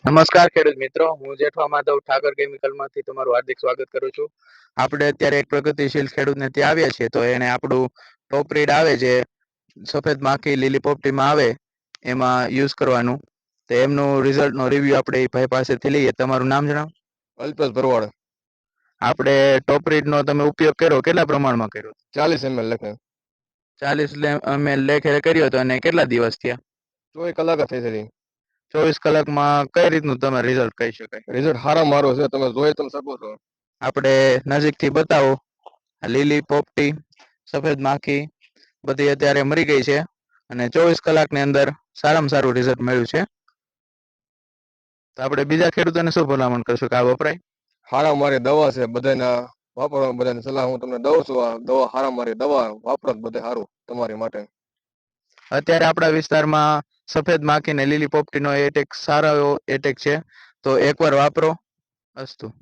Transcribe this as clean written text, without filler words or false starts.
નમસ્કાર ખેડૂત મિત્રો, હું જેઠવા માધવ ઠાકર કેમિકલમાંથી તમારું હાર્દિક સ્વાગત કરું છું. આપણે અત્યારે એક પ્રગતિશીલ ખેડૂતને ત્યાં આવ્યા છીએ, તો એને આપણું ટોપ રીડ આવે જે સફેદ માખી લીલી પોપટીમાં આવે એમાં યુઝ કરવાનું. તો એમનું રિઝલ્ટનો રિવ્યુ આપણે એ ભાઈ પાસેથી લઈએ. તમારું નામ જણાવો. અલ્પેશ ભરવાડ. આપણે ટોપ રીડનો તમે ઉપયોગ કર્યો, કેટલા પ્રમાણમાં કર્યો? 40 ml લખે. 40 ml લેખે કર્યો હતો. અને કેટલા દિવસ થયા? 24 કલાક થઈ છે. 24 કલાકમાં કઈ રીતનું તમે રિઝલ્ટ કહી શકાય? રિઝલ્ટ સારા મારો છે, તમે જોઈ તમે શકો છો. આપણે નજીકથી બતાવો. લીલી પોપટી, સફેદ માખી બધી અત્યારે મરી ગઈ છે અને 24 કલાકની અંદર સારામાં સારું રિઝલ્ટ મળ્યું છે. તો આપણે બીજા ખેડૂતોને શું ભલામણ કરશું કે આ વપરાય? સારા મારી દવા છે, બધાના વાપરવા, બધાની સલાહ હું તમને દઉં છું. આ દવા સારા મારી દવા વાપરો, બધે સારું તમારી માટે. અત્યારે આપણા વિસ્તારમાં સફેદ માખી ને લીલી પોપટીનો એટેક સારો એવો એટેક છે, તો એકવાર વાપરો. અસ્તુ.